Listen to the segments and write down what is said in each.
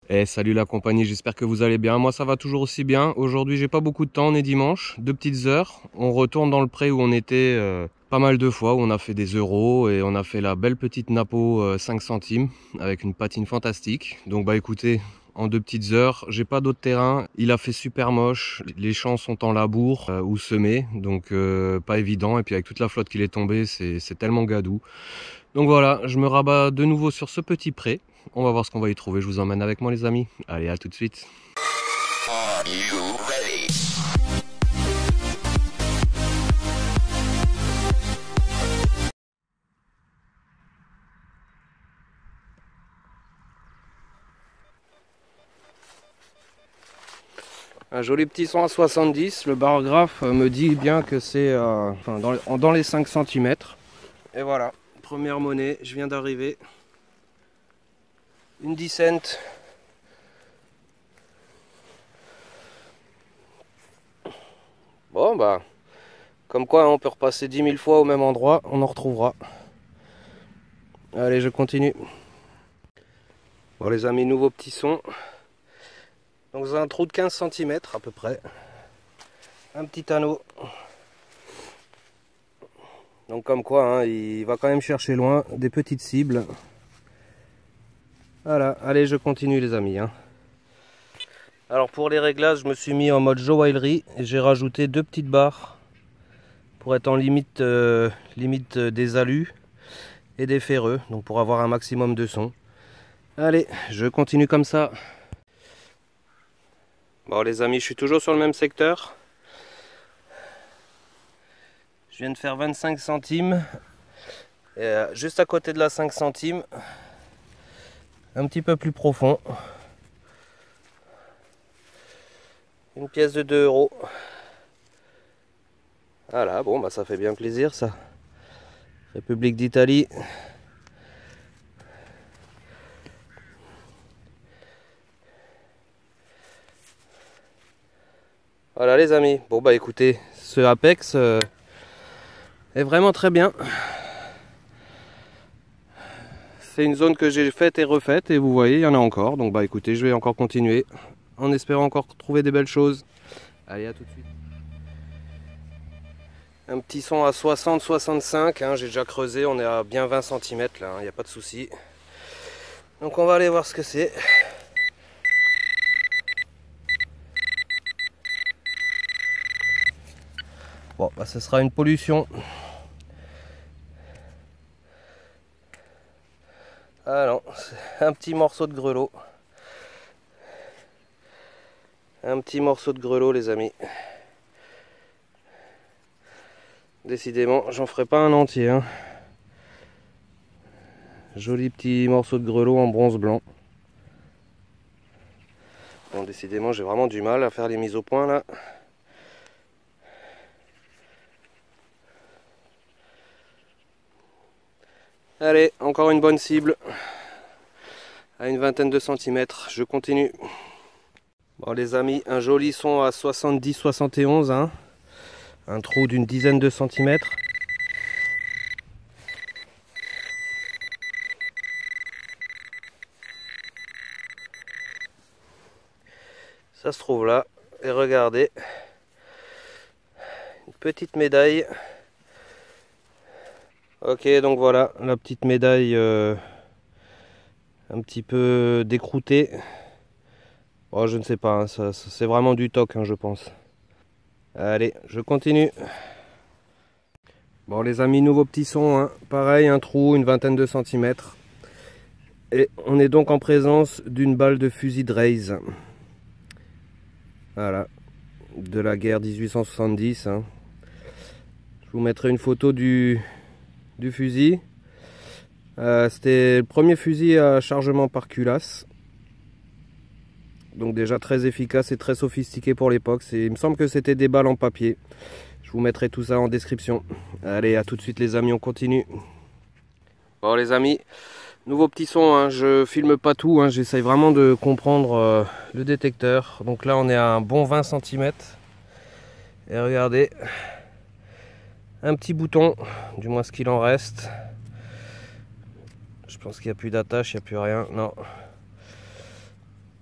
Eh salut la compagnie, j'espère que vous allez bien. Moi ça va toujours aussi bien. Aujourd'hui j'ai pas beaucoup de temps, on est dimanche, 2 petites heures. On retourne dans le pré où on était pas mal de fois, où on a fait des euros et on a fait la belle petite Napo 5 centimes avec une patine fantastique. Donc bah écoutez, en 2 petites heures, j'ai pas d'autre terrain. Il a fait super moche, les champs sont en labour ou semés, donc pas évident. Et puis avec toute la flotte qui est tombée, c'est tellement gadou. Donc voilà, je me rabats de nouveau sur ce petit pré. On va voir ce qu'on va y trouver. Je vous emmène avec moi les amis. Allez, à tout de suite. Un joli petit son à 70. Le barographe me dit bien que c'est dans les 5 cm. Et voilà, première monnaie, je viens d'arriver. Une 10 cents. Bon bah, comme quoi on peut repasser 10 000 fois au même endroit, on en retrouvera. Allez, je continue. Bon les amis, nouveau petit son. Dans un trou de 15 cm à peu près. Un petit anneau. Donc comme quoi, hein, il va quand même chercher loin des petites cibles. Voilà, allez, je continue les amis. Hein. Alors pour les réglages, je me suis mis en mode joaillerie et j'ai rajouté 2 petites barres pour être en limite, des alus et des ferreux, donc pour avoir un maximum de son. Allez, je continue comme ça. Bon les amis, je suis toujours sur le même secteur. Je viens de faire 25 centimes. Et, juste à côté de la 5 centimes, un petit peu plus profond. Une pièce de 2 euros. Voilà, bon bah ça fait bien plaisir ça. République d'Italie. Voilà les amis. Bon bah écoutez, ce Apex est vraiment très bien. C'est une zone que j'ai faite et refaite et vous voyez, il y en a encore. Donc bah écoutez, je vais encore continuer en espérant encore trouver des belles choses. Allez, à tout de suite. Un petit son à 60-65, hein, j'ai déjà creusé, on est à bien 20 cm là, il n'y a pas de souci. Donc on va aller voir ce que c'est. Bon, bah ce sera une pollution. Ah non, c'est un petit morceau de grelot. Un petit morceau de grelot les amis. Décidément, j'en ferai pas un entier. Hein. Joli petit morceau de grelot en bronze blanc. Bon, décidément, j'ai vraiment du mal à faire les mises au point là. Allez, encore une bonne cible. À une vingtaine de centimètres. Je continue. Bon les amis, un joli son à 70-71. Hein. Un trou d'une dizaine de centimètres. Ça se trouve là. Et regardez. Une petite médaille. Ok, donc voilà, la petite médaille un petit peu décroûtée. Oh, je ne sais pas, hein, c'est vraiment du toc, hein, je pense. Allez, je continue. Bon les amis, nouveau petit son. Hein. Pareil, un trou, une vingtaine de centimètres. Et on est donc en présence d'une balle de fusil Dreyse. Voilà, de la guerre 1870. Hein. Je vous mettrai une photo du fusil. C'était le premier fusil à chargement par culasse. Donc déjà très efficace et très sophistiqué pour l'époque. Il me semble que c'était des balles en papier. Je vous mettrai tout ça en description. Allez, à tout de suite les amis, on continue. Bon les amis, nouveau petit son, hein. Je filme pas tout, hein. J'essaye vraiment de comprendre le détecteur. Donc là on est à un bon 20 cm. Et regardez, un petit bouton, du moins ce qu'il en reste. Je pense qu'il n'y a plus d'attache, il n'y a plus rien, non.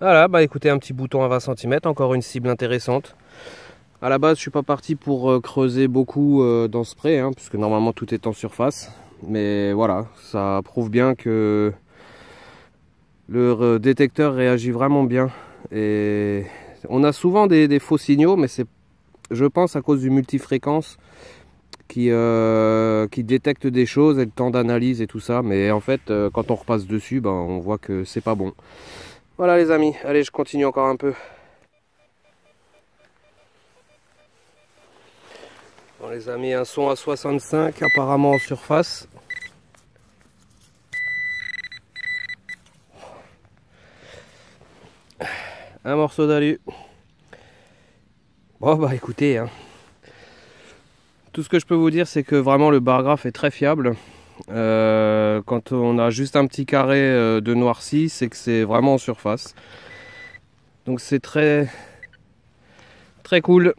Voilà, bah écoutez, un petit bouton à 20 cm, encore une cible intéressante. À la base, je suis pas parti pour creuser beaucoup dans ce pré, hein, puisque normalement tout est en surface. Mais voilà, ça prouve bien que le détecteur réagit vraiment bien. Et on a souvent des faux signaux, mais c'est, je pense, à cause du multifréquence qui détecte des choses et le temps d'analyse et tout ça. Mais en fait, quand on repasse dessus, ben, on voit que c'est pas bon. Voilà les amis, allez, je continue encore un peu. On les a mis un son à 65 apparemment en surface. Un morceau d'alu. Bon bah écoutez, hein. Tout ce que je peux vous dire, c'est que vraiment le bar graph est très fiable. Quand on a juste un petit carré de noirci, c'est que c'est vraiment en surface. Donc c'est très cool.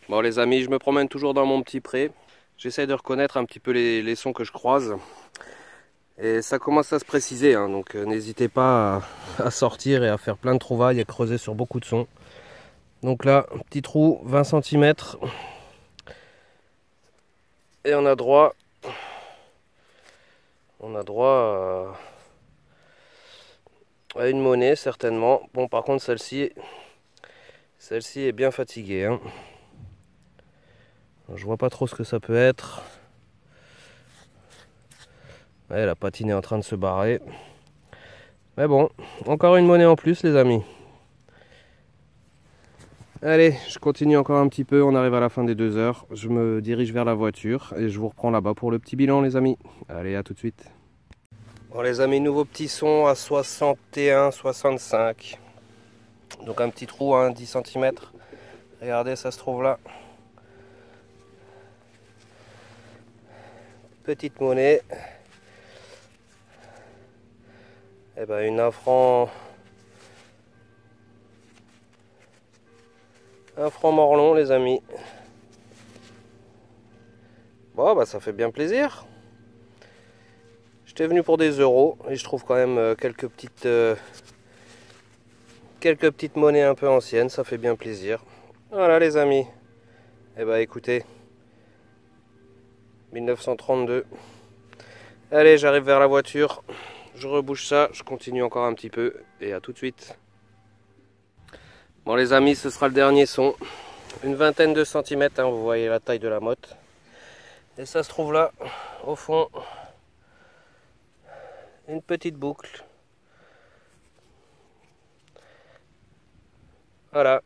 Bon les amis, je me promène toujours dans mon petit pré. J'essaie de reconnaître un petit peu les sons que je croise. Et ça commence à se préciser, hein, donc n'hésitez pas à sortir et à faire plein de trouvailles et creuser sur beaucoup de sons. Donc là, petit trou, 20 cm. Et on a droit à une monnaie certainement. Bon, par contre celle-ci est bien fatiguée, hein. Je vois pas trop ce que ça peut être. Ouais, la patine est en train de se barrer. Mais bon, encore une monnaie en plus les amis. Allez, je continue encore un petit peu, on arrive à la fin des 2 heures. Je me dirige vers la voiture et je vous reprends là-bas pour le petit bilan les amis. Allez, à tout de suite. Bon les amis, nouveau petit son à 61-65. Donc un petit trou, hein, 10 cm. Regardez, ça se trouve là. Petite monnaie. Et ben une 1 franc. Un franc morlon les amis. Bon bah ça fait bien plaisir. J'étais venu pour des euros et je trouve quand même quelques petites monnaies un peu anciennes, ça fait bien plaisir. Voilà les amis. Et bah écoutez, 1932. Allez, j'arrive vers la voiture. Je rebouche ça, je continue encore un petit peu et à tout de suite. Bon les amis, ce sera le dernier son. Une vingtaine de centimètres, hein, vous voyez la taille de la motte. Et ça se trouve là, au fond, une petite boucle. Voilà.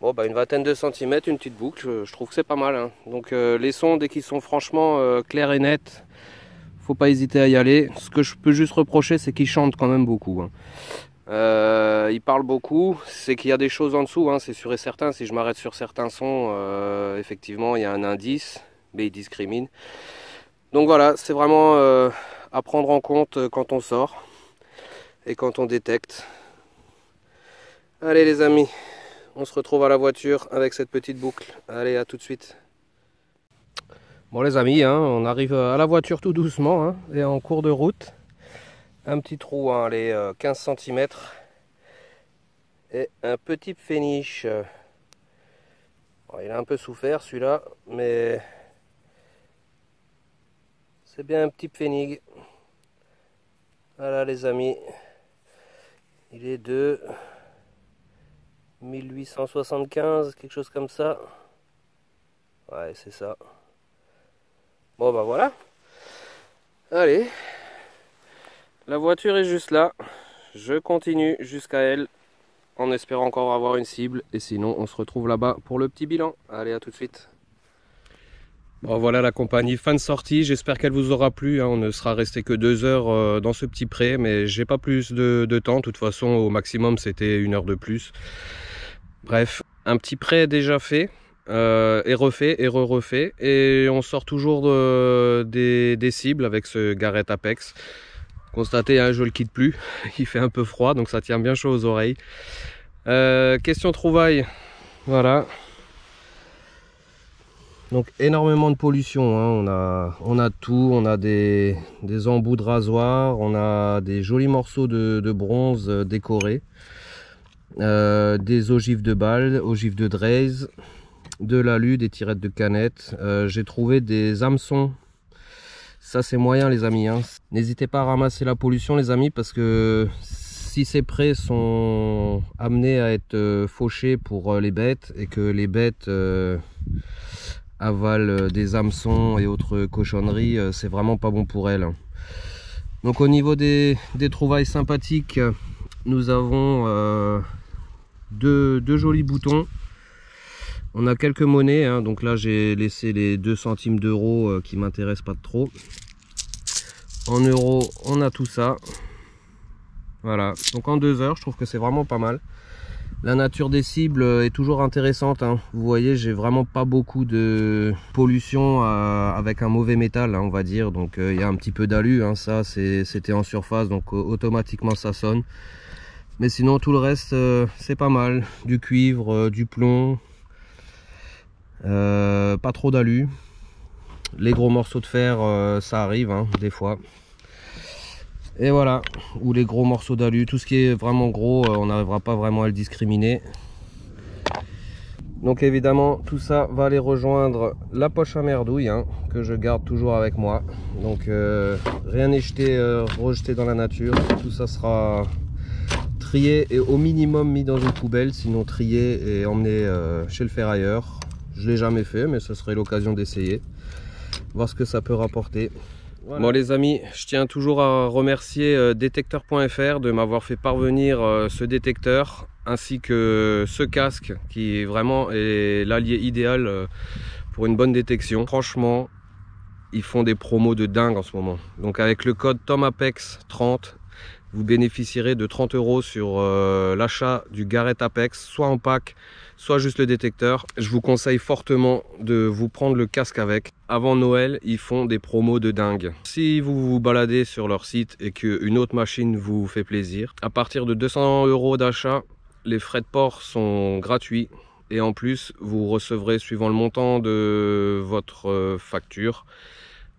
Bon bah une vingtaine de centimètres, une petite boucle, je trouve que c'est pas mal, hein. Donc les sons, dès qu'ils sont franchement clairs et nets, faut pas hésiter à y aller. Ce que je peux juste reprocher, c'est qu'ils chantent quand même beaucoup, hein. Il parle beaucoup, c'est qu'il y a des choses en dessous, hein, c'est sûr et certain. Si je m'arrête sur certains sons, effectivement il y a un indice, mais il discrimine. Donc voilà, c'est vraiment à prendre en compte quand on sort et quand on détecte. Allez les amis, on se retrouve à la voiture avec cette petite boucle. Allez, à tout de suite. Bon les amis, hein, on arrive à la voiture tout doucement, hein, et en cours de route. Un petit trou, hein, allez, 15 cm. Et un petit péniche. Bon, il a un peu souffert celui-là, mais c'est bien un petit pfennig. Voilà les amis. Il est de 1875, quelque chose comme ça. Ouais, c'est ça. Bon bah voilà. Allez. La voiture est juste là. Je continue jusqu'à elle en espérant encore avoir une cible. Et sinon, on se retrouve là-bas pour le petit bilan. Allez, à tout de suite. Bon, voilà la compagnie. Fin de sortie. J'espère qu'elle vous aura plu, hein. On ne sera resté que 2 heures dans ce petit pré. Mais j'ai pas plus de temps. De toute façon, au maximum, c'était 1 heure de plus. Bref, un petit pré déjà fait. Et refait et refait. Et on sort toujours des cibles avec ce Garrett Apex. Constatez, hein, je le quitte plus, il fait un peu froid donc ça tient bien chaud aux oreilles. Question trouvaille, voilà. Donc énormément de pollution, hein. On a tout, on a des embouts de rasoir, on a des jolis morceaux de bronze décorés, des ogives de balles, ogives de draise, de l'alu, des tirettes de canettes. J'ai trouvé des hameçons. Ça c'est moyen les amis, hein. N'hésitez pas à ramasser la pollution les amis, parce que si ces prés sont amenés à être fauchés pour les bêtes et que les bêtes avalent des hameçons et autres cochonneries, c'est vraiment pas bon pour elles. Donc au niveau des trouvailles sympathiques, nous avons deux jolis boutons. On a quelques monnaies, hein. Donc là j'ai laissé les 2 centimes d'euros qui m'intéressent pas trop. En euros on a tout ça. Voilà, donc en 2 heures je trouve que c'est vraiment pas mal. La nature des cibles est toujours intéressante, hein. Vous voyez, j'ai vraiment pas beaucoup de pollution avec un mauvais métal, hein, on va dire. Donc il y a un petit peu d'alu, hein. Ça c'était en surface, donc automatiquement ça sonne. Mais sinon tout le reste c'est pas mal. Du cuivre, du plomb, pas trop d'alu. Les gros morceaux de fer ça arrive, hein, des fois. Et voilà, ou les gros morceaux d'alu, tout ce qui est vraiment gros, on n'arrivera pas vraiment à le discriminer. Donc évidemment, tout ça va aller rejoindre la poche à merdouille, hein, que je garde toujours avec moi. Donc rien n'est rejeté dans la nature. Tout ça sera trié et au minimum mis dans une poubelle, sinon trié et emmené chez le ferrailleur. Je ne l'ai jamais fait, mais ce serait l'occasion d'essayer, voir ce que ça peut rapporter. Voilà. Bon les amis, je tiens toujours à remercier détecteur.fr de m'avoir fait parvenir ce détecteur ainsi que ce casque qui vraiment est l'allié idéal pour une bonne détection. Franchement, ils font des promos de dingue en ce moment. Donc avec le code TOMAPEX30, vous bénéficierez de 30 € sur l'achat du Garrett Apex, soit en pack, soit juste le détecteur. Je vous conseille fortement de vous prendre le casque avec. Avant Noël, ils font des promos de dingue. Si vous vous baladez sur leur site et qu'une autre machine vous fait plaisir, à partir de 200 € d'achat, les frais de port sont gratuits. Et en plus, vous recevrez, suivant le montant de votre facture,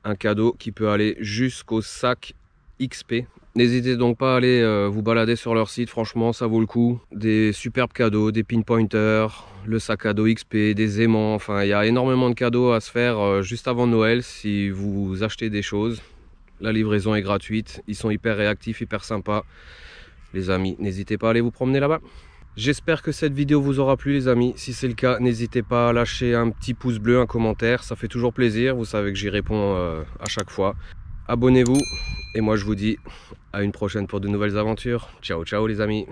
un cadeau qui peut aller jusqu'au sac XP. N'hésitez donc pas à aller vous balader sur leur site, franchement ça vaut le coup. Des superbes cadeaux, des pinpointers, le sac à dos XP, des aimants, enfin il y a énormément de cadeaux à se faire juste avant Noël si vous achetez des choses. La livraison est gratuite, ils sont hyper réactifs, hyper sympas. Les amis, n'hésitez pas à aller vous promener là-bas. J'espère que cette vidéo vous aura plu les amis. Si c'est le cas, n'hésitez pas à lâcher un petit pouce bleu, un commentaire, ça fait toujours plaisir. Vous savez que j'y réponds à chaque fois. Abonnez-vous et moi je vous dis à une prochaine pour de nouvelles aventures. Ciao ciao les amis.